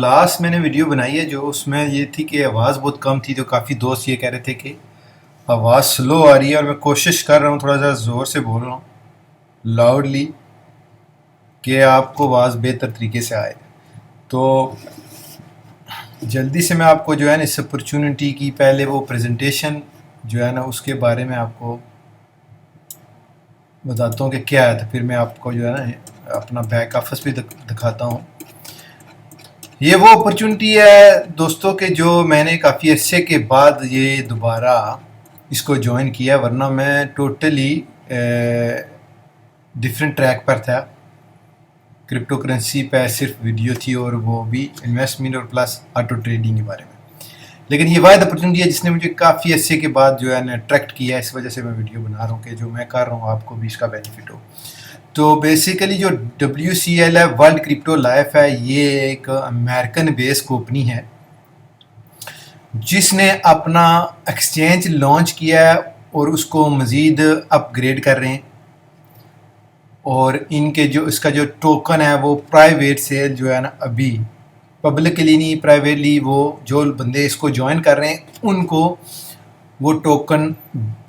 Last میں نے video بنائی ہے جو اس میں یہ تھی کہ آواز بہت کم تھی، تو کافی دوست یہ کہہ رہے تھے کہ آواز سلو آ رہی ہے، اور میں کوشش کر رہا ہوں تھوڑا سا زور سے بول رہا ہوں لاؤڈلی کہ آپ کو آواز بہتر طریقے سے آئے. تو جلدی سے میں آپ کو جو ہے نا اس اپرچونٹی کی پہلے وہ پریزنٹیشن جو ہے نا اس کے بارے میں آپ کو بتاتا ہوں کہ کیا ہے، تو پھر میں آپ کو جو ہے نا اپنا بیک آفس بھی دکھاتا ہوں. یہ وہ اپرچونٹی ہے دوستوں کہ جو میں نے کافی عرصے کے بعد یہ دوبارہ اس کو جوائن کیا، ورنہ میں ٹوٹلی ڈفرینٹ ٹریک پر تھا. کرپٹو کرنسی پہ صرف ویڈیو تھی، اور وہ بھی انویسٹمنٹ اور پلس آٹو ٹریڈنگ کے بارے میں. لیکن یہ واحد اپرچونٹی ہے جس نے مجھے کافی عرصے کے بعد جو ہے نا اٹریکٹ کیا، اس وجہ سے میں ویڈیو بنا رہا ہوں کہ جو میں کر رہا ہوں آپ کو بھی اس کا بینیفٹ ہو. تو بیسیکلی جو WCL ہے، ورلڈ کرپٹو لائف ہے، یہ ایک امریکن بیس کمپنی ہے جس نے اپنا ایکسچینج لانچ کیا ہے اور اس کو مزید اپ گریڈ کر رہے ہیں. اور ان کے جو اس کا جو ٹوکن ہے وہ پرائیویٹ سیل جو ہے نا ابھی پبلکلی نہیں، پرائیویٹلی وہ جو بندے اس کو جوائن کر رہے ہیں ان کو وہ ٹوکن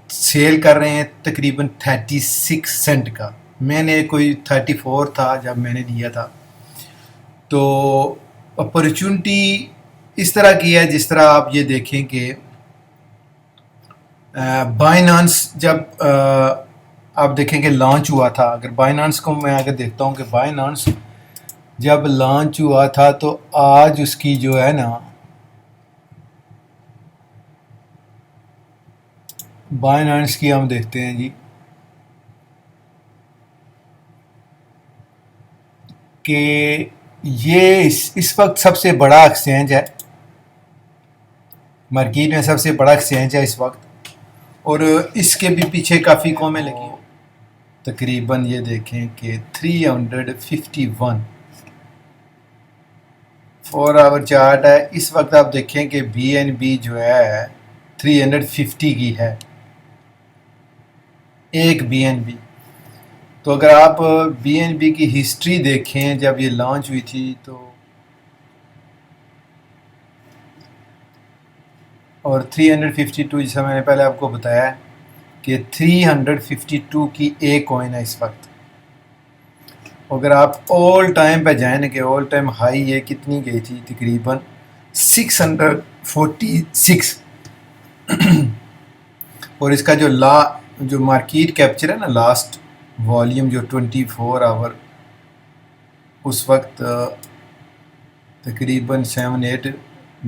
سیل کر رہے ہیں تقریباً 36 سینٹ کا. میں نے کوئی 34 تھا جب میں نے لیا تھا. تو اپرچونٹی اس طرح کی ہے جس طرح آپ یہ دیکھیں کہ بائنانس جب آپ دیکھیں کہ لانچ ہوا تھا، اگر بائنانس کو میں اگر دیکھتا ہوں کہ بائنانس جب لانچ ہوا تھا تو آج اس کی جو ہے نا بائنانس کی ہم دیکھتے ہیں جی کہ یہ اس وقت سب سے بڑا ایکسچینج ہے مارکیٹ میں، سب سے بڑا ایکسچینج ہے اس وقت. اور اس کے بھی پیچھے کافی قومیں لگی، تقریباً یہ دیکھیں کہ 351 4 آور چارٹ ہے. اس وقت آپ دیکھیں کہ BNB جو ہے 350 کی ہے ایک BNB. تو اگر آپ BNB کی ہسٹری دیکھیں جب یہ لانچ ہوئی تھی تو، اور 352 جیسا میں نے پہلے آپ کو بتایا ہے کہ 352 کی ایک کوائن ہے اس وقت. اگر آپ آل ٹائم پہ جائیں کہ آل ٹائم ہائی یہ کتنی گئی تھی، تقریباً 646. اور اس کا جو مارکیٹ کیپچر ہے نا لاسٹ والیوم جو 24 آور اس وقت تقریباً 7-8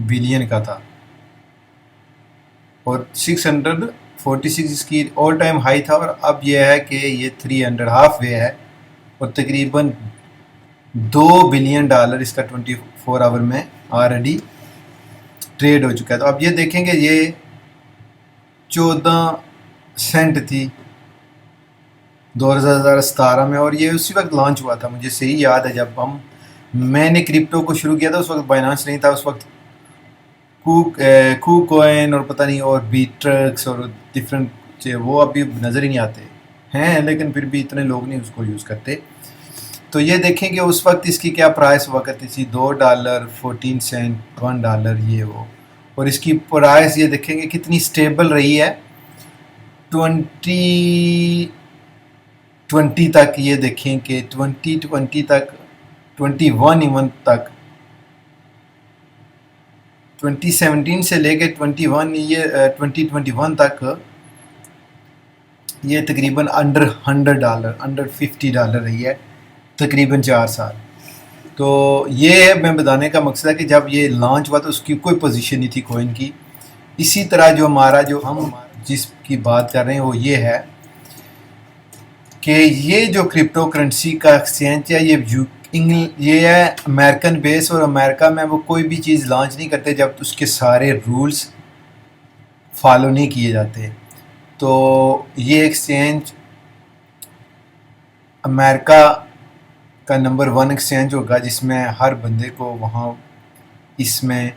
بلین کا تھا، اور 646 اس کی آل ٹائم ہائی تھا. اور اب یہ ہے کہ یہ 300 ہاف وے ہے، اور تقریباً $2 بلین اس کا 24 آور میں آلریڈی ٹریڈ ہو چکا ہے. تو اب یہ دیکھیں کہ یہ 14 سینٹ تھی 2017 میں، اور یہ اسی وقت لانچ ہوا تھا. مجھے صحیح یاد ہے جب میں نے کرپٹو کو شروع کیا تھا اس وقت بائنانس نہیں تھا، اس وقت کو کوئن اور پتہ نہیں اور بیٹرکس اور ڈفرینٹ وہ ابھی نظر ہی نہیں آتے ہیں، لیکن پھر بھی اتنے لوگ نہیں اس کو یوز کرتے. تو یہ دیکھیں کہ اس وقت اس کی کیا پرائس ہوا کرتی تھی، $2 14 سینٹ $1 یہ وہ. اور اس کی پرائس یہ دیکھیں کہ کتنی سٹیبل رہی ہے 2020 تک. یہ دیکھیں کہ 2020 تک 21 ایون تک 2017 سے لے کے 2021 تک یہ تقریباً انڈر $100 انڈر $50 رہی ہے تقریباً 4 سال. تو یہ میں بتانے کا مقصد ہے کہ جب یہ لانچ ہوا تو اس کی کوئی پوزیشن نہیں تھی کوئن کی. اسی طرح جو ہم جس کی بات کر رہے ہیں وہ یہ ہے کہ یہ جو کرپٹو کرنسی کا ایکسچینج ہے یہ ہے امریکن بیس، اور امریکہ میں وہ کوئی بھی چیز لانچ نہیں کرتے جب اس کے سارے رولز فالو نہیں کیے جاتے. تو یہ ایکسچینج امریکہ کا نمبر 1 ایکسچینج ہوگا جس میں ہر بندے کو وہاں اس میں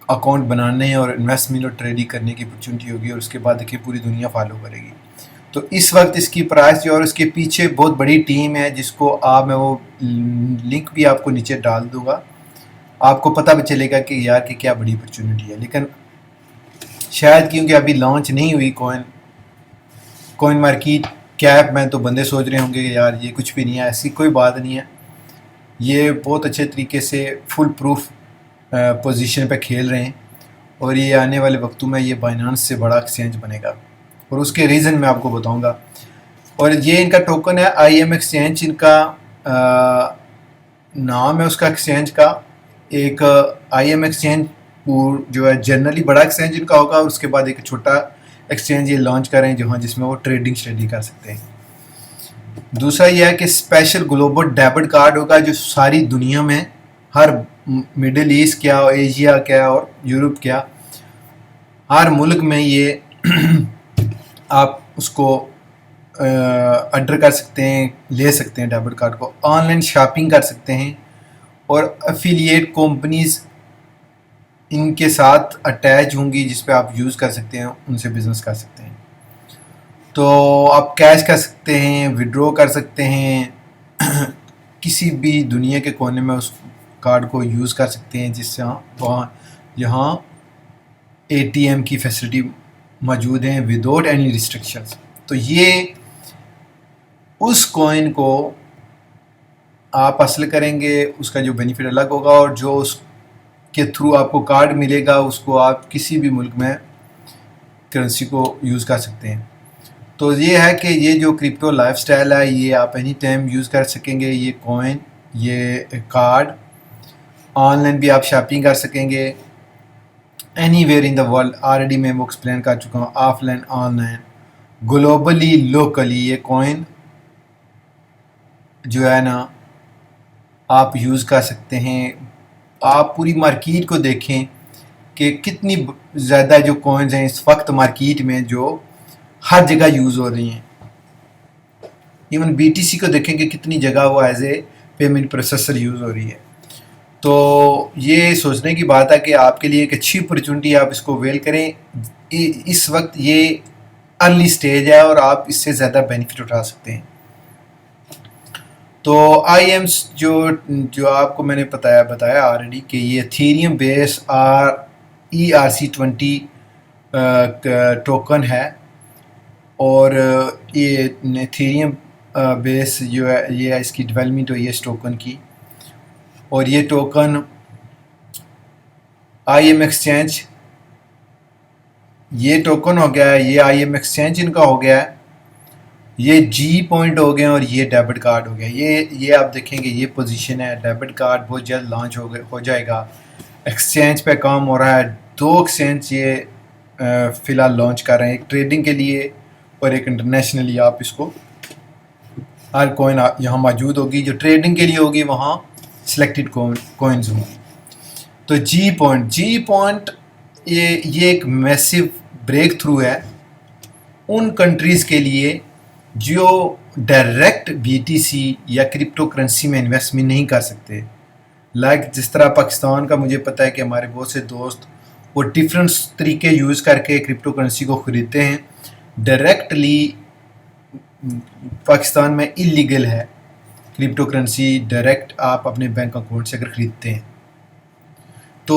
اکاؤنٹ بنانے اور انویسٹمنٹ اور ٹریڈنگ کرنے کی اپرچونٹی ہوگی، اور اس کے بعد دیکھیں پوری دنیا فالو کرے گی. تو اس وقت اس کی پرائس جو اور اس کے پیچھے بہت بڑی ٹیم ہے جس کو میں وہ لنک بھی آپ کو نیچے ڈال دوں گا. آپ کو پتہ بھی چلے گا کہ یار کہ کیا بڑی اپرچونٹی ہے. لیکن شاید کیونکہ ابھی لانچ نہیں ہوئی کوئن مارکیٹ کیپ میں، تو بندے سوچ رہے ہوں گے کہ یار یہ کچھ بھی نہیں ہے. ایسی کوئی بات نہیں ہے، یہ بہت اچھے طریقے سے فل پروف پوزیشن پہ کھیل رہے ہیں، اور یہ آنے والے وقتوں میں یہ بائنانس سے بڑا ایکسچینج بنے گا، اور اس کے ریزن میں آپ کو بتاؤں گا. اور یہ ان کا ٹوکن ہے آئی ایم ایکسچینج، ان کا نام ہے اس کا ایکسچینج کا. ایک آئی ایم ایکسچینج جو ہے جنرلی بڑا ایکسچینج ان کا ہوگا، اور اس کے بعد ایک چھوٹا ایکسچینج یہ لانچ کریں جس میں وہ ٹریڈنگ اسٹڈی کر سکتے ہیں. دوسرا یہ ہے کہ اسپیشل گلوبل ڈیبٹ کارڈ ہوگا جو ساری دنیا میں، ہر مڈل ایسٹ کیا، ایشیا کیا اور یورپ کیا، ہر ملک میں یہ آپ اس کو آرڈر کر سکتے ہیں، لے سکتے ہیں ڈیبٹ کارڈ کو، آن لائن شاپنگ کر سکتے ہیں، اور افیلیٹ کمپنیز ان کے ساتھ اٹیچ ہوں گی جس پہ آپ یوز کر سکتے ہیں، ان سے بزنس کر سکتے ہیں. تو آپ کیش کر سکتے ہیں، وڈرو کر سکتے ہیں، کسی بھی دنیا کے کونے میں اس کارڈ کو یوز کر سکتے ہیں، جس سے یہاں اے ٹی ایم کی فیسلٹی موجود ہیں وداؤٹ اینی ریسٹرکشنز. تو یہ اس کوئن کو آپ حاصل کریں گے، اس کا جو بینیفٹ الگ ہوگا، اور جو اس کے تھرو آپ کو کارڈ ملے گا اس کو آپ کسی بھی ملک میں کرنسی کو یوز کر سکتے ہیں. تو یہ ہے کہ یہ جو کرپٹو لائف سٹائل ہے یہ آپ اینی ٹائم یوز کر سکیں گے. یہ کوئن، یہ کارڈ، آن لائن بھی آپ شاپنگ کر سکیں گے any where in the world. Already میں وہ ایکسپلین کر چکا ہوں، of line, on line, globally, locally. یہ کوئن جو ہے نا آپ یوز کر سکتے ہیں. آپ پوری مارکیٹ کو دیکھیں کہ کتنی زیادہ جو کوئنز ہیں اس وقت مارکیٹ میں جو ہر جگہ یوز ہو رہی ہیں. ایون بی ٹی سی کو دیکھیں کہ کتنی جگہ وہ as a payment processor use ہو رہی ہے. تو یہ سوچنے کی بات ہے کہ آپ کے لیے ایک اچھی اپرچونٹی، آپ اس کو ویل کریں. اس وقت یہ ارلی سٹیج ہے اور آپ اس سے زیادہ بینیفٹ اٹھا سکتے ہیں. تو آئی ایمس جو آپ کو میں نے بتایا آلریڈی کہ یہ ایتھیریم بیس ERC20 ٹوکن ہے، اور یہ ایتھیریم بیس جو ہے یہ اس کی ڈیولپمنٹ ہوئی ہے اس ٹوکن کی. اور یہ ٹوکن آئی ایم ایکسچینج، یہ ٹوکن ہو گیا ہے، یہ آئی ایم ایکسچینج ان کا ہو گیا ہے، یہ جی پوائنٹ ہو گئے اور یہ ڈیبٹ کارڈ ہو گیا. یہ آپ دیکھیں گے یہ پوزیشن ہے. ڈیبٹ کارڈ بہت جلد لانچ ہو جائے گا. ایکسچینج پہ کام ہو رہا ہے. 2 ایکسچینج یہ فی الحال لانچ کر رہے ہیں، ایک ٹریڈنگ کے لیے اور ایک انٹرنیشنلی. آپ اس کو ہر کوئن یہاں موجود ہوگی، جو ٹریڈنگ کے لیے ہوگی وہاں سلیکٹڈ کوئنز ہوں گی. تو جی پوائنٹ یہ ایک میسو بریک تھرو ہے ان کنٹریز کے لیے جو ڈائریکٹ بی ٹی سی یا کرپٹو کرنسی میں انویسٹمنٹ نہیں کر سکتے. جس طرح پاکستان کا مجھے پتہ ہے کہ ہمارے بہت سے دوست وہ ڈفرینٹ طریقے یوز کر کے کرپٹو کرنسی کو خریدتے ہیں. ڈائریکٹلی پاکستان میں اللیگل ہے کرپٹو کرنسی ڈائریکٹ آپ اپنے بینک اکاؤنٹ سے اگر خریدتے ہیں. تو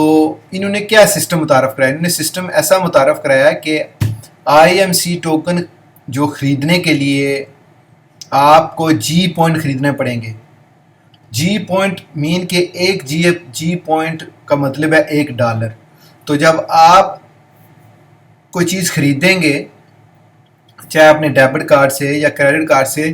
انہوں نے کیا سسٹم متعارف کرایا؟ انہوں نے سسٹم ایسا متعارف کرایا کہ آئی ایم سی ٹوکن جو خریدنے کے لیے آپ کو جی پوائنٹ خریدنے پڑیں گے. جی پوائنٹ مین کہ ایک جی پوائنٹ کا مطلب ہے $1. تو جب آپ کوئی چیز خریدیں گے چاہے اپنے ڈیبٹ کارڈ سے یا کریڈٹ کارڈ سے،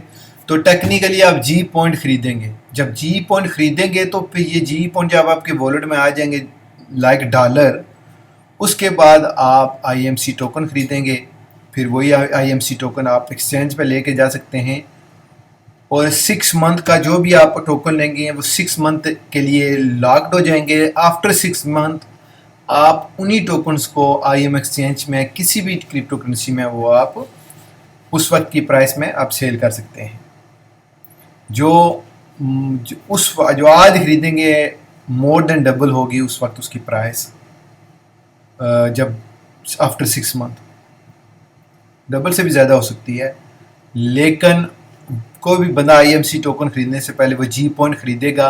تو ٹیکنیکلی آپ جی پوائنٹ خریدیں گے. جب جی پوائنٹ خریدیں گے تو پھر یہ جی پوائنٹ جب آپ کے والیٹ میں آ جائیں گے لائک $، اس کے بعد آپ آئی ایم سی ٹوکن خریدیں گے. پھر وہی آئی ایم سی ٹوکن آپ ایکسچینج پہ لے کے جا سکتے ہیں، اور 6 منتھ کا جو بھی آپ ٹوکن لیں گے وہ 6 منتھ کے لیے لاکڈ ہو جائیں گے. آفٹر 6 منتھ آپ انہی ٹوکنز کو آئی ایم ایکسچینج میں کسی بھی کرپٹو کرنسی میں وہ آپ اس وقت کی پرائس میں آپ سیل کر سکتے ہیں. جو آج خریدیں گے مور دین ڈبل ہوگی اس وقت اس کی پرائس، جب آفٹر 6 منتھ ڈبل سے بھی زیادہ ہو سکتی ہے. لیکن کوئی بھی بندہ آئی ایم سی ٹوکن خریدنے سے پہلے وہ جی پوائنٹ خریدے گا.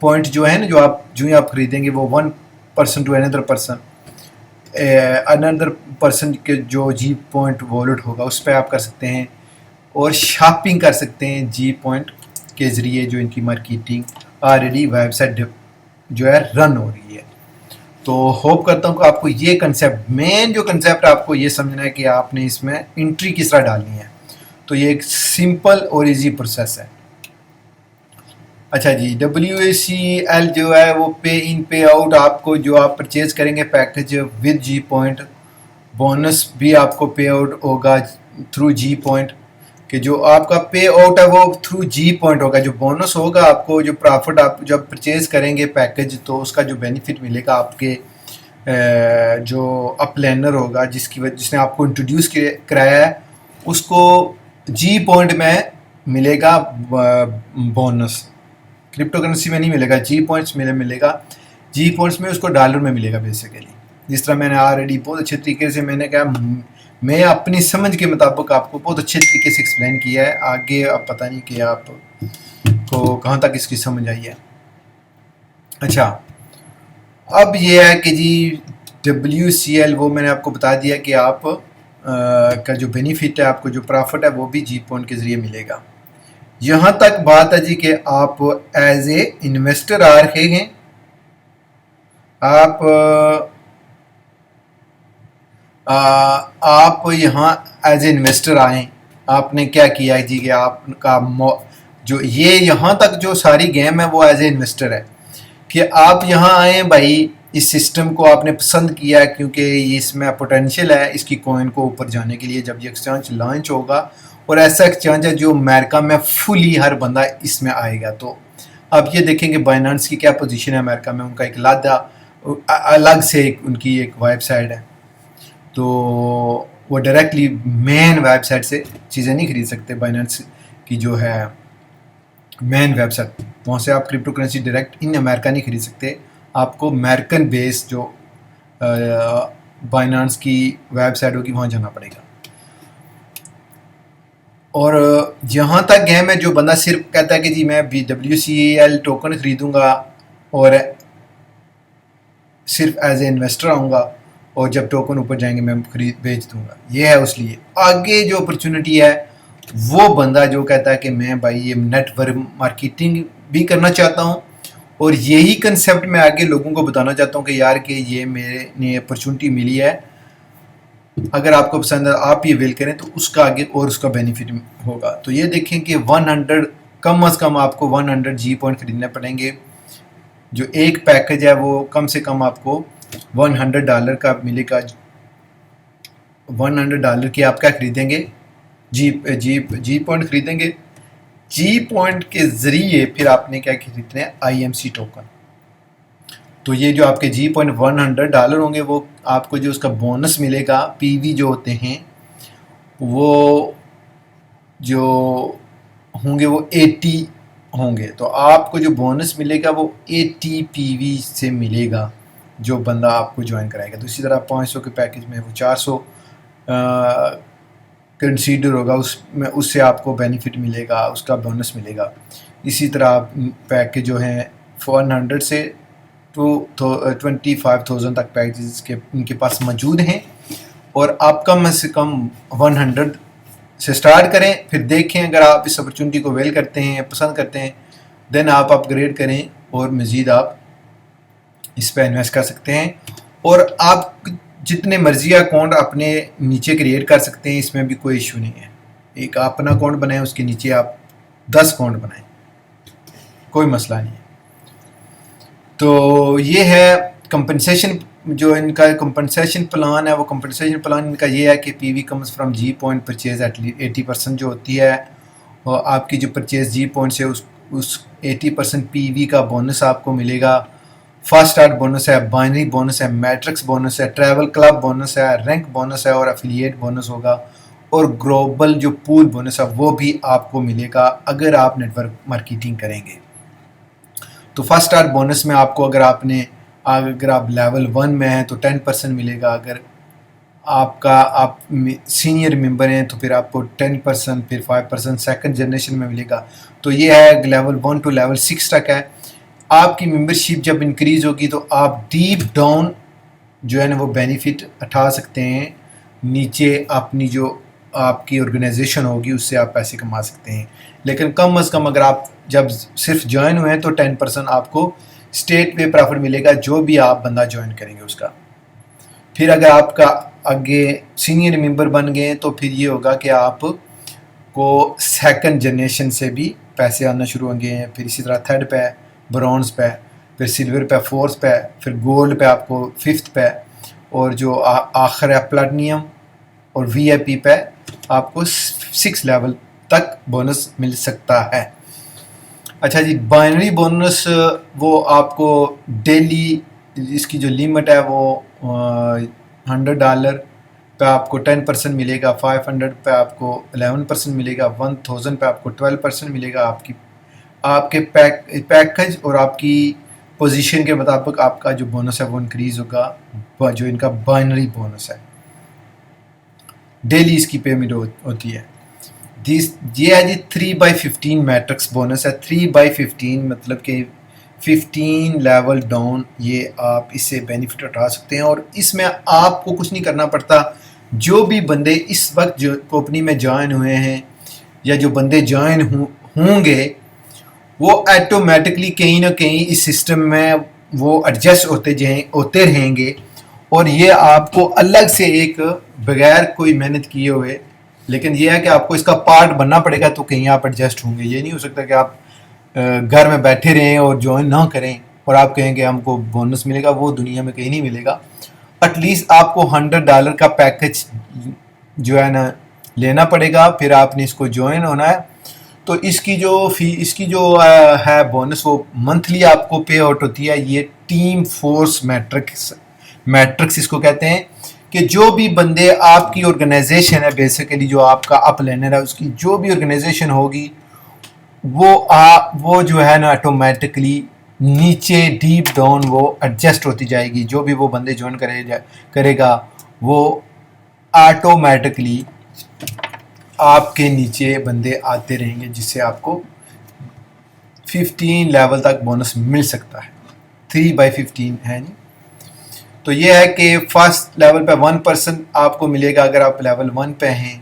پوائنٹ جو ہے نا جو ہی آپ خریدیں گے وہ 1% ٹو اندر پرسن کے جو جی پوائنٹ والیٹ ہوگا اس پہ آپ کر سکتے ہیں، اور شاپنگ کر سکتے ہیں جی پوائنٹ کے ذریعے، جو ان کی مارکیٹنگ آلریڈی ویب سائٹ جو ہے رن ہو رہی ہے۔ تو ہوپ کرتا ہوں کہ آپ کو یہ کنسیپٹ، مین جو کنسیپٹ آپ کو یہ سمجھنا ہے کہ آپ نے اس میں انٹری کس طرح ڈالنی ہے۔ تو یہ ایک سمپل اور ایزی پروسیس ہے۔ اچھا جی، WCL جو ہے وہ پے ان پے آؤٹ، آپ کو جو آپ پرچیز کریں گے package with G point, bonus بھی آپ کو پے آؤٹ ہوگا تھرو جی پوائنٹ، کہ جو آپ کا پے آؤٹ ہے وہ تھرو جی پوائنٹ ہوگا۔ جو بونس ہوگا آپ کو، جو پرافٹ آپ جب پرچیز کریں گے پیکج، تو اس کا جو بینیفٹ ملے گا آپ کے جو اپ لینر ہوگا جس نے آپ کو انٹروڈیوس کرایا ہے، اس کو جی پوائنٹ میں ملے گا بونس۔ کرپٹو کرنسی میں نہیں ملے گا، جی پوائنٹس میں ملے گا۔ جی پوائنٹس میں اس کو ڈالر میں ملے گا بیسیکلی۔ جس طرح میں نے آلریڈی بہت اچھے طریقے سے میں نے کہا، میں اپنی سمجھ کے مطابق آپ کو بہت اچھے طریقے سے ایکسپلین کیا ہے۔ آگے اب پتہ نہیں کہ آپ کو کہاں تک اس کی سمجھ آئی ہے۔ اچھا، اب یہ ہے کہ جی WCL وہ میں نے آپ کو بتا دیا کہ آپ کا جو بینیفٹ ہے، آپ کو جو پرافٹ ہے وہ بھی جی پوائنٹ کے ذریعے ملے گا۔ یہاں تک بات ہے جی کہ آپ ایز اے انویسٹر آ رہے ہیں، آپ یہاں ایز اے انویسٹر آئیں۔ آپ نے کیا کیا ہے جی کہ آپ کا جو یہ یہاں تک جو ساری گیم ہے وہ ایز اے انویسٹر ہے، کہ آپ یہاں آئیں بھائی، اس سسٹم کو آپ نے پسند کیا ہے کیونکہ اس میں پوٹینشیل ہے اس کی کوئن کو اوپر جانے کے لیے جب یہ ایکسچینج لانچ ہوگا، اور ایسا ایکسچینج ہے جو امریکہ میں فلی ہر بندہ اس میں آئے گا۔ تو اب یہ دیکھیں کہ بائنانس کی کیا پوزیشن ہے امریکہ میں، ان کا ایک الگ سے ان کی ایک ویب سائٹ ہے، تو وہ ڈائریکٹلی مین ویب سائٹ سے چیزیں نہیں خرید سکتے۔ بائنانس کی جو ہے مین ویب سائٹ، وہاں سے آپ کرپٹو کرنسی ڈائریکٹ ان امریکہ نہیں خرید سکتے، آپ کو امریکن بیس جو بائنانس کی ویب سائٹ ہوگی وہاں جانا پڑے گا۔ اور جہاں تک گیم ہے، جو بندہ صرف کہتا ہے کہ جی میں WCL ٹوکن خریدوں گا اور صرف ایز اے انویسٹر آؤں گا، اور جب ٹوکن اوپر جائیں گے میں بیچ دوں گا، یہ ہے اس لیے۔ آگے جو اپرچونٹی ہے وہ بندہ جو کہتا ہے کہ میں بھائی یہ نیٹ ورک مارکیٹنگ بھی کرنا چاہتا ہوں، اور یہی کنسیپٹ میں آگے لوگوں کو بتانا چاہتا ہوں کہ یار کہ یہ میرے نے اپرچونٹی ملی ہے، اگر آپ کو پسند ہے آپ یہ ویل کریں تو اس کا آگے اور اس کا بینیفٹ ہوگا۔ تو یہ دیکھیں کہ 100 کم از کم آپ کو 100 جی پوائنٹ خریدنے پڑیں گے۔ جو ایک پیکج ہے وہ کم سے کم آپ کو $100 کا ملے گا۔ $100 کی آپ کیا خریدیں گے؟ جی پوائنٹ خریدیں گے۔ جی پوائنٹ کے ذریعے پھر آپ نے کیا خریدنا ہے؟ IMC token. تو یہ جو آپ کے جی پوائنٹ $100 ہوں گے، وہ آپ کو جو اس کا بونس ملے گا، PV جو ہوتے ہیں وہ جو ہوں گے وہ 80 ہوں گے۔ تو آپ کو جو بونس ملے گا وہ 80 PV سے ملے گا جو بندہ آپ کو جوائن کرائے گا۔ تو اسی طرح 500 کے پیکج میں وہ 400 کنسیڈر ہوگا، اس سے آپ کو بینیفٹ ملے گا، اس کا بونس ملے گا۔ اسی طرح پیکج جو ہیں 100 سے 25,000 تک پیکجز کے ان کے پاس موجود ہیں، اور آپ کم سے کم 100 سے سٹارٹ کریں، پھر دیکھیں اگر آپ اس اپرچونٹی کو ویل کرتے ہیں، پسند کرتے ہیں، دین آپ اپ گریڈ کریں اور مزید آپ اس پہ انویسٹ کر سکتے ہیں۔ اور آپ جتنے مرضی اکاؤنٹ اپنے نیچے کریٹ کر سکتے ہیں، اس میں بھی کوئی ایشو نہیں ہے۔ ایک اپنا اکاؤنٹ بنائیں، اس کے نیچے آپ 10 اکاؤنٹ بنائیں، کوئی مسئلہ نہیں ہے۔ تو یہ ہے کمپنسیشن، جو ان کا کمپنسیشن پلان ہے، وہ کمپنسیشن پلان ان کا یہ ہے کہ PV comes from G point purchase at 80% جو ہوتی ہے، اور آپ کی جو پرچیز جی پوائنٹ سے اس 80% PV کا بونس آپ کو ملے گا۔ فاسٹ اسٹارٹ بونس ہے، بائنری بونس ہے، میٹرکس بونس ہے، ٹریول کلب بونس ہے، رینک بونس ہے، اور افیلیٹ بونس ہوگا، اور گلوبل جو پول بونس ہے وہ بھی آپ کو ملے گا اگر آپ نیٹ ورک مارکیٹنگ کریں گے۔ تو فرسٹ اسٹارٹ بونس میں آپ کو اگر آپ لیول 1 میں ہیں تو 10% ملے گا، اگر آپ سینئر ممبر ہیں تو پھر آپ کو 10%، پھر 5% سیکنڈ جنریشن میں ملے گا۔ تو یہ ہے لیول 1 ٹو لیول 6 تک ہے۔ آپ کی ممبرشپ جب انکریز ہوگی تو آپ ڈیپ ڈاؤن جو ہے نا وہ بینیفٹ اٹھا سکتے ہیں، نیچے اپنی جو آپ کی آرگنائزیشن ہوگی اس سے آپ پیسے کما سکتے ہیں. لیکن کم از کم اگر آپ جب صرف جوائن ہوئے ہیں تو 10% آپ کو اسٹیٹ پہ پروفٹ ملے گا جو بھی آپ بندہ جوائن کریں گے اس کا. پھر اگر آپ کا آگے سینئر ممبر بن گئے تو پھر یہ ہوگا کہ آپ کو سیکنڈ جنریشن سے بھی پیسے آنا شروع ہوں گے. پھر اسی طرح تھرڈ پہ، برونز پہ، پھر سلور پہ، فورتھ پہ، پھر گولڈ پہ آپ کو ففتھ پہ، اور جو آخر ہے پلاٹینیم اور وی آئی پی پہ آپ کو 6 لیول تک بونس مل سکتا ہے. اچھا جی، بائنری بونس وہ آپ کو ڈیلی اس کی جو لیمٹ ہے وہ $100 پہ آپ کو 10% ملے گا، 500 پہ آپ کو 11% ملے گا، 1000 پہ آپ کو 12% ملے گا. آپ کے پیکج اور آپ کی پوزیشن کے مطابق آپ کا جو بونس ہے وہ انکریز ہوگا. جو ان کا بائنری بونس ہے ڈیلی اس کی پیمنٹ ہوتی ہے. یہ ہے جی 3/15 میٹرکس بونس ہے. 3/15 مطلب کہ 15 لیول ڈاؤن یہ آپ اس سے بینیفٹ اٹھا سکتے ہیں، اور اس میں آپ کو کچھ نہیں کرنا پڑتا. جو بھی بندے اس وقت جو کمپنی میں جوائن ہوئے ہیں یا جو بندے جوائن ہوں گے وہ ایٹومیٹکلی کہیں نہ کہیں اس سسٹم میں وہ ایڈجسٹ ہوتے رہیں گے، اور یہ آپ کو الگ سے ایک بغیر کوئی محنت کیے ہوئے، لیکن یہ ہے کہ آپ کو اس کا پارٹ بننا پڑے گا تو کہیں آپ ایڈجسٹ ہوں گے. یہ نہیں ہو سکتا کہ آپ گھر میں بیٹھے رہیں اور جوائن نہ کریں اور آپ کہیں کہ ہم کو بونس ملے گا. وہ دنیا میں کہیں نہیں ملے گا. ایٹ لیسٹ آپ کو $100 کا پیکج جو ہے نا لینا پڑے گا، پھر آپ نے اس کو جوائن ہونا ہے. تو اس کی جو ہے بونس وہ منتھلی آپ کو پے آؤٹ ہوتی ہے. یہ ٹیم فورس میٹرکس اس کو کہتے ہیں کہ جو بھی بندے آپ کی آرگنائزیشن ہے، بیسیکلی جو آپ کا اپ لینر ہے، اس کی جو بھی آرگنائزیشن ہوگی وہ جو ہے نا آٹومیٹکلی نیچے ڈیپ ڈاؤن وہ ایڈجسٹ ہوتی جائے گی. جو بھی وہ بندے جوائن کرے گا وہ آٹومیٹکلی آپ کے نیچے بندے آتے رہیں گے، جس سے آپ کو 15 لیول تک بونس مل سکتا ہے. 3/15 ہے نہیں. تو یہ ہے کہ فرسٹ لیول پہ 1% آپ کو ملے گا اگر آپ لیول 1 پہ ہیں،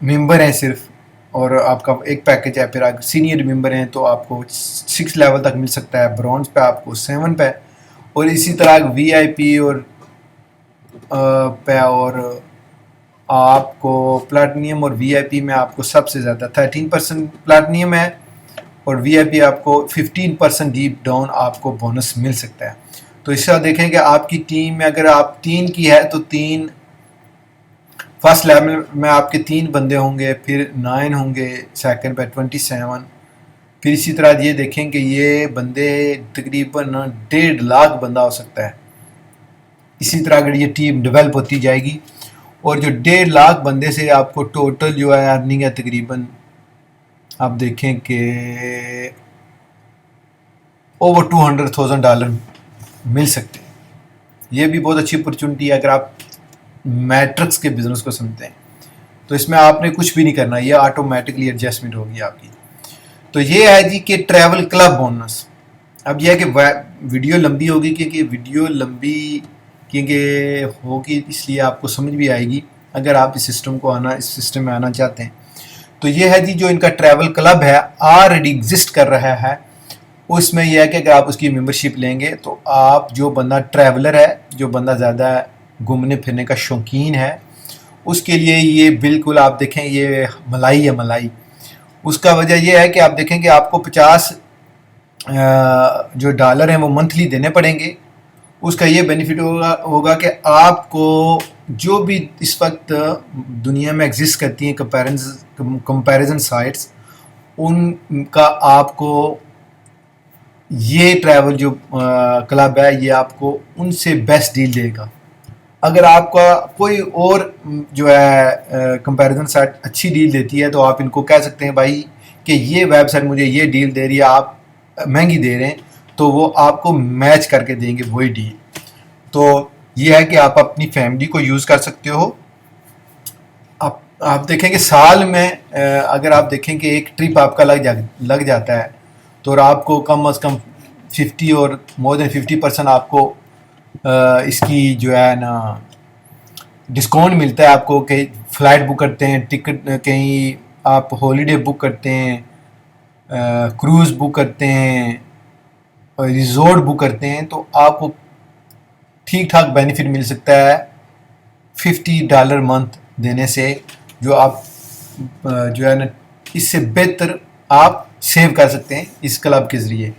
ممبر ہیں صرف، اور آپ کا ایک پیکج ہے. پھر اگر سینئر ممبر ہیں تو آپ کو 6 لیول تک مل سکتا ہے، برونز پہ آپ کو 7 پہ، اور اسی طرح وی آئی پی اور آپ کو پلاٹینیم اور وی آئی پی میں آپ کو سب سے زیادہ 13% پلاٹینیم ہے، اور وی آئی پی آپ کو 15% ڈیپ ڈاؤن آپ کو بونس مل سکتا ہے. تو اس طرح دیکھیں کہ آپ کی ٹیم میں اگر آپ 3 کی ہے تو 3 فرسٹ لیول میں آپ کے 3 بندے ہوں گے، پھر 9 ہوں گے سیکنڈ پہ 27. پھر اسی طرح یہ دیکھیں کہ یہ بندے تقریباً 1.5 لاکھ بندہ ہو سکتا ہے. اسی طرح اگر یہ ٹیم ڈیولپ ہوتی جائے گی، اور جو 1.5 لاکھ بندے سے آپ کو ٹوٹل جو ہے ارننگ ہے تقریباً آپ دیکھیں کہ اوور $200,000 مل سکتے ہیں. یہ بھی بہت اچھی اپرچونٹی ہے اگر آپ میٹرکس کے بزنس کو سمجھتے ہیں. تو اس میں آپ نے کچھ بھی نہیں کرنا، یہ آٹومیٹکلی ایڈجسٹمنٹ ہوگی آپ کی. تو یہ ہے جی کہ ٹریول کلب بونس. اب یہ ہے کہ ویڈیو لمبی ہوگی، کیونکہ ویڈیو لمبی ہوگی اس لیے آپ کو سمجھ بھی آئے گی اگر آپ اس سسٹم میں آنا چاہتے ہیں. تو یہ ہے جی جو ان کا ٹریول کلب ہے آلریڈی ایگزسٹ کر رہا ہے. اس میں یہ ہے کہ اگر آپ اس کی ممبرشپ لیں گے تو آپ جو بندہ ٹریولر ہے، جو بندہ زیادہ گھومنے پھرنے کا شوقین ہے، اس کے لیے یہ بالکل آپ دیکھیں یہ ملائی ہے ملائی. اس کا وجہ یہ ہے کہ آپ دیکھیں کہ آپ کو 50 جو ڈالر ہیں وہ منتھلی دینے پڑیں گے. اس کا یہ بینیفٹ ہوگا کہ آپ کو جو بھی اس وقت دنیا میں ایگزسٹ کرتی ہیں کمپیریزن سائٹس، ان کا آپ کو یہ ٹریول جو کلب ہے یہ آپ کو ان سے بیسٹ ڈیل دے گا. اگر آپ کا کوئی اور جو ہے کمپیریزن سائٹ اچھی ڈیل دیتی ہے تو آپ ان کو کہہ سکتے ہیں بھائی کہ یہ ویب سائٹ مجھے یہ ڈیل دے رہی ہے، آپ مہنگی دے رہے ہیں، تو وہ آپ کو میچ کر کے دیں گے وہی ڈیل. تو یہ ہے کہ آپ اپنی فیملی کو یوز کر سکتے ہو. آپ دیکھیں کہ سال میں اگر آپ دیکھیں کہ ایک ٹرپ آپ کا لگ جاتا ہے تو اور آپ کو کم از کم 50 اور مور دین 50% آپ کو اس کی جو ہے نا ڈسکاؤنٹ ملتا ہے آپ کو. کہ فلائٹ بک کرتے ہیں, ٹکٹ کہیں آپ ہالیڈے بک کرتے ہیں, کروز بک کرتے ہیں, ریزورٹ بک کرتے ہیں, تو آپ کو ٹھیک ٹھاک بینیفٹ مل سکتا ہے $50 منتھ دینے سے, جو آپ جو ہے نا اس سے بہتر آپ سیو کر سکتے ہیں اس کلب کے ذریعے.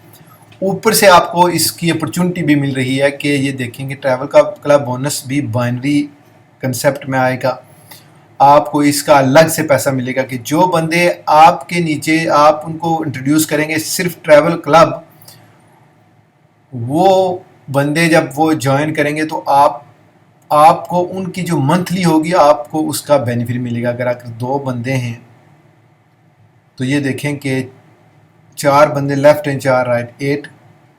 اوپر سے آپ کو اس کی اپرچونٹی بھی مل رہی ہے کہ یہ دیکھیں گے ٹریول کا کلب بونس بھی بائنری کنسیپٹ میں آئے گا. آپ کو اس کا الگ سے پیسہ ملے گا کہ جو بندے آپ کے نیچے آپ ان کو انٹروڈیوس کریں گے صرف ٹریول کلب, وہ بندے جب وہ جوائن کریں گے تو آپ کو ان کی جو منتھلی ہوگی آپ کو اس کا بینیفٹ ملے گا. اگر 2 بندے ہیں تو یہ دیکھیں کہ 4 بندے لیفٹ اینڈ 4 رائٹ 8,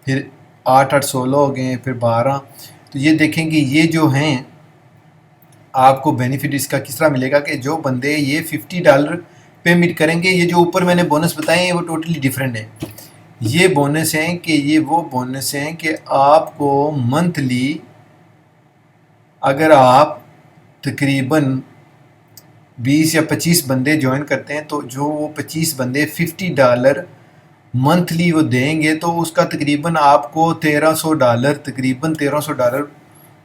پھر 8 16 ہو گئے, پھر 12. تو یہ دیکھیں کہ یہ جو ہیں آپ کو بینیفٹ اس کا کس طرح ملے گا کہ جو بندے یہ $50 پیمنٹ کریں گے, یہ جو اوپر میں نے بونس بتائے ہیں وہ ٹوٹلی ڈیفرنٹ ہیں. یہ بونس ہیں کہ یہ وہ بونس ہیں کہ آپ کو منتھلی اگر آپ تقریباً 20 یا 25 بندے جوائن کرتے ہیں تو جو وہ 25 بندے $50 منتھلی وہ دیں گے تو اس کا تقریباً آپ کو $1300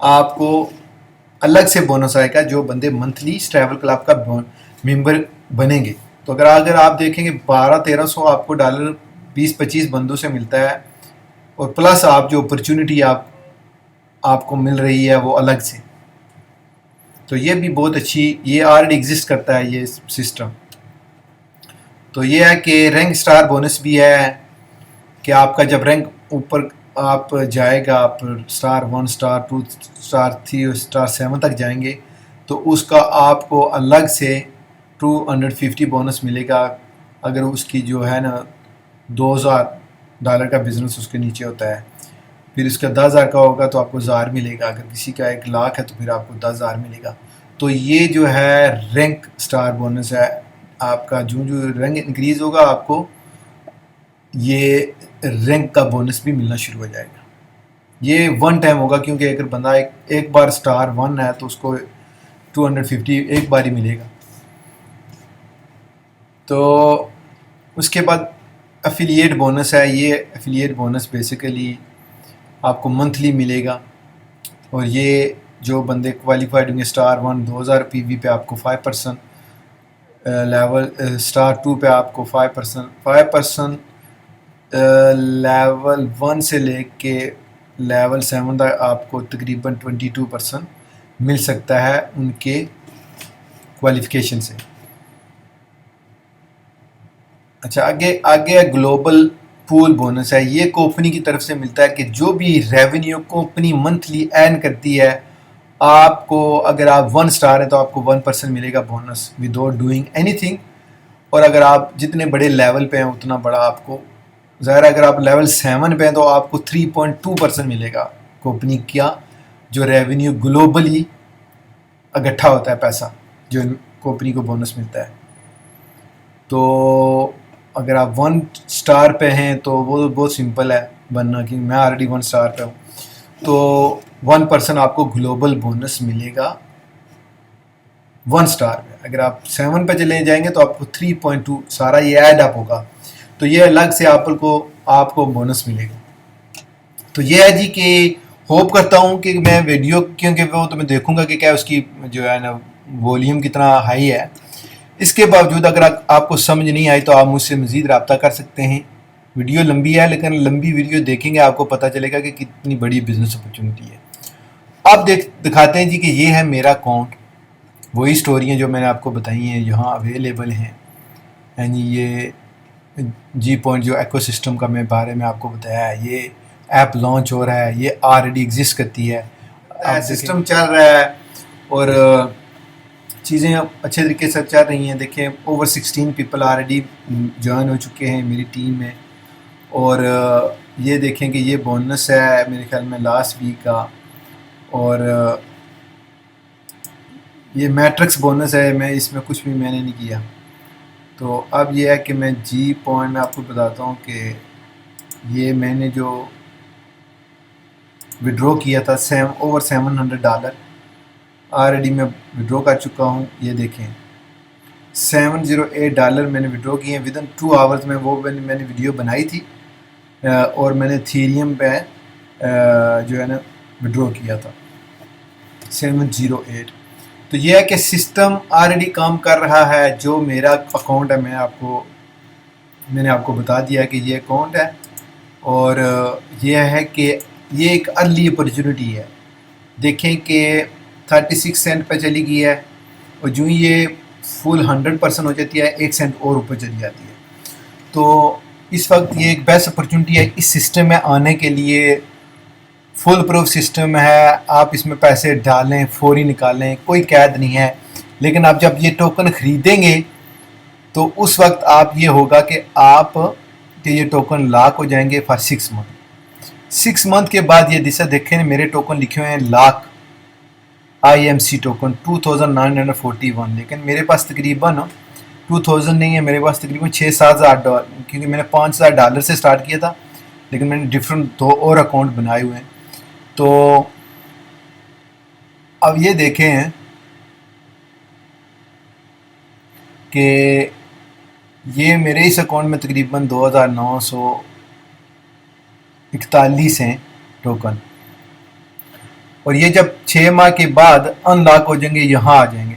آپ کو الگ سے بونس آئے گا جو بندے منتھلی ٹریول کلب کا ممبر بنیں گے. تو اگر آپ دیکھیں گے 1200-1300 آپ کو ڈالر 20-25 بندوں سے ملتا ہے, اور پلس آپ جو اپرچونٹی آپ کو مل رہی ہے وہ الگ سے. تو یہ بھی بہت اچھی, یہ آلریڈی ایگزسٹ کرتا ہے یہ سسٹم. تو یہ ہے کہ رینک سٹار بونس بھی ہے کہ آپ کا جب رینک اوپر آپ جائے گا, آپ سٹار 1 سٹار 2 سٹار 3 سٹار 7 تک جائیں گے تو اس کا آپ کو الگ سے $250 بونس ملے گا. اگر اس کی جو ہے نا $2000 کا بزنس اس کے نیچے ہوتا ہے, پھر اس کا 10,000 کا ہوگا تو آپ کو 1000 ملے گا. اگر کسی کا 1,00,000 ہے تو پھر آپ کو 10,000 ملے گا. تو یہ جو ہے رینک سٹار بونس ہے. آپ کا جو رینک انکریز ہوگا آپ کو یہ رینک کا بونس بھی ملنا شروع ہو جائے گا. یہ 1 ٹائم ہوگا کیونکہ اگر بندہ ایک بار سٹار 1 ہے تو اس کو 250 ایک بار ہی ملے گا. تو اس کے بعد افیلیٹ بونس ہے. یہ افیلیٹ بونس بیسیکلی آپ کو منتھلی ملے گا, اور یہ جو بندے کوالیفائڈ ہوں گے سٹار 1 $2000 PV پہ آپ کو 5%, لیول سٹار 2 پہ آپ کو 5%, لیول 1 سے لے کے لیول 7 تک آپ کو تقریباً 22% مل سکتا ہے ان کے کوالیفیکیشن سے. اچھا, آگے گلوبل پول بونس ہے. یہ کمپنی کی طرف سے ملتا ہے کہ جو بھی ریونیو کمپنی منتھلی ارن کرتی ہے آپ کو, اگر آپ 1 سٹار ہیں تو آپ کو 1% ملے گا bonus without doing anything, اور اگر آپ جتنے بڑے لیول پہ ہیں اتنا بڑا آپ کو, ظاہر اگر آپ لیول 7 پہ ہیں تو آپ کو 3.2% ملے گا کمپنی کا جو ریونیو گلوبلی اکٹھا ہوتا ہے پیسہ جو کمپنی کو بونس ملتا ہے. تو اگر آپ 1 سٹار پہ ہیں تو وہ بہت سمپل ہے بننا, کہ میں آلریڈی 1 سٹار پہ ہوں, تو 1% آپ کو گلوبل بونس ملے گا 1 سٹار پہ. اگر آپ 7 پہ چلے جائیں گے تو آپ کو 3.2 سارا یہ ایڈ اپ ہوگا, تو یہ الگ سے آپ کو بونس ملے گا. تو یہ ہے جی کہ ہوپ کرتا ہوں کہ میں ویڈیو, کیونکہ وہ تو میں دیکھوں گا کہ کیا اس کی جو ہے نا ولیوم کتنا ہائی ہے. اس کے باوجود اگر آپ کو سمجھ نہیں آئی تو آپ مجھ سے مزید رابطہ کر سکتے ہیں. ویڈیو لمبی ہے لیکن لمبی ویڈیو دیکھیں گے آپ کو پتہ چلے گا کہ کتنی بڑی بزنس اپرچونٹی ہے. آپ دکھاتے ہیں جی کہ یہ ہے میرا اکاؤنٹ, وہی سٹوریاں جو میں نے آپ کو بتائی ہیں یہاں اویلیبل ہیں. یعنی یہ جی پوائنٹ جو ایکو سسٹم کا میں بارے میں آپ کو بتایا ہے, یہ ایپ لانچ ہو رہا ہے, یہ آلریڈی ایگزسٹ کرتی ہے, سسٹم چل رہا ہے اور چیزیں اچھے طریقے سے چل رہی ہیں. دیکھیں اوور 16 پیپل آلریڈی جوائن ہو چکے ہیں میری ٹیم میں, اور یہ دیکھیں کہ یہ بونس ہے میرے خیال میں لاسٹ ویک کا, اور یہ میٹرکس بونس ہے, میں اس میں کچھ بھی میں نے نہیں کیا. تو اب یہ ہے کہ میں جی پوائنٹ میں آپ کو بتاتا ہوں کہ یہ میں نے جو وڈرو کیا تھا اوور $700 آلریڈی میں وڈرو کر چکا ہوں. یہ دیکھیں $708 میں نے وڈرو کیے ہیں ودن 2 آورز میں. وہ میں نے ویڈیو بنائی تھی اور میں نے ایتھیریم پہ جو ہے نا وڈرو کیا تھا 708. تو یہ ہے کہ سسٹم آلریڈی کام کر رہا ہے. جو میرا اکاؤنٹ ہے میں نے آپ کو بتا دیا کہ یہ اکاؤنٹ ہے اور یہ ہے کہ یہ ایک ارلی اپرچونٹی ہے. دیکھیں کہ 36 سینٹ پہ چلی گئی ہے اور جو یہ فل 100% ہو جاتی ہے 1 سینٹ اور اوپر چلی جاتی ہے. تو اس وقت یہ ایک بیسٹ اپرچونٹی ہے اس سسٹم میں آنے کے لیے. فل پروف سسٹم ہے, آپ اس میں پیسے ڈالیں فوری نکالیں, کوئی قید نہیں ہے. لیکن آپ جب یہ ٹوکن خریدیں گے تو اس وقت آپ یہ ہوگا کہ یہ ٹوکن لاک ہو جائیں گے فار 6 منتھ. 6 منتھ کے بعد یہ جیسا دیکھیں میرے ٹوکن لکھے ہوئے ہیں لاک IMC ٹوکن 2941, لیکن میرے پاس تقریباً 2000 نہیں ہے, میرے پاس تقریباً $6,000 کیونکہ میں نے $5,000 سے سٹارٹ کیا تھا, لیکن میں نے ڈفرینٹ 2 اور اکاؤنٹ بنائے ہوئے ہیں. تو اب یہ دیکھیں کہ یہ میرے اس اکاؤنٹ میں تقریباً 2941 ہیں ٹوکن, اور یہ جب 6 ماہ کے بعد ان لاک ہو جائیں گے یہاں آ جائیں گے.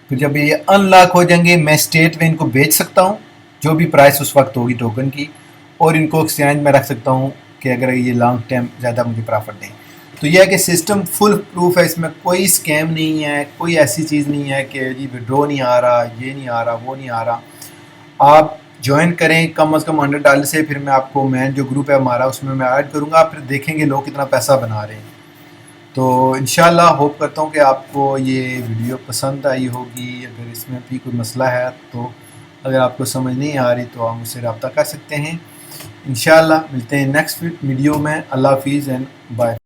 پھر جب یہ ان لاک ہو جائیں گے میں اسٹیٹ میں ان کو بیچ سکتا ہوں جو بھی پرائس اس وقت ہوگی ٹوکن کی, اور ان کو ایکسچینج میں رکھ سکتا ہوں کہ اگر یہ لانگ ٹائم زیادہ مجھے پرافٹ دیں. تو یہ ہے کہ سسٹم فل پروف ہے, اس میں کوئی اسکیم نہیں ہے, کوئی ایسی چیز نہیں ہے کہ جی وڈرو نہیں آ رہا, یہ نہیں آ رہا, وہ نہیں آ رہا. آپ جوائن کریں کم از کم $100 سے, پھر میں آپ کو مین جو گروپ ہے ہمارا اس میں ایڈ کروں گا, پھر دیکھیں گے لوگ کتنا پیسہ بنا رہے ہیں. تو انشاءاللہ ہوپ کرتا ہوں کہ آپ کو یہ ویڈیو پسند آئی ہوگی. اگر اس میں بھی کوئی مسئلہ ہے تو اگر آپ کو سمجھ نہیں آ رہی تو آپ مجھ سے رابطہ کر سکتے ہیں. انشاءاللہ ملتے ہیں نیکسٹ ویڈیو میں. اللہ حافظ اینڈ بائے.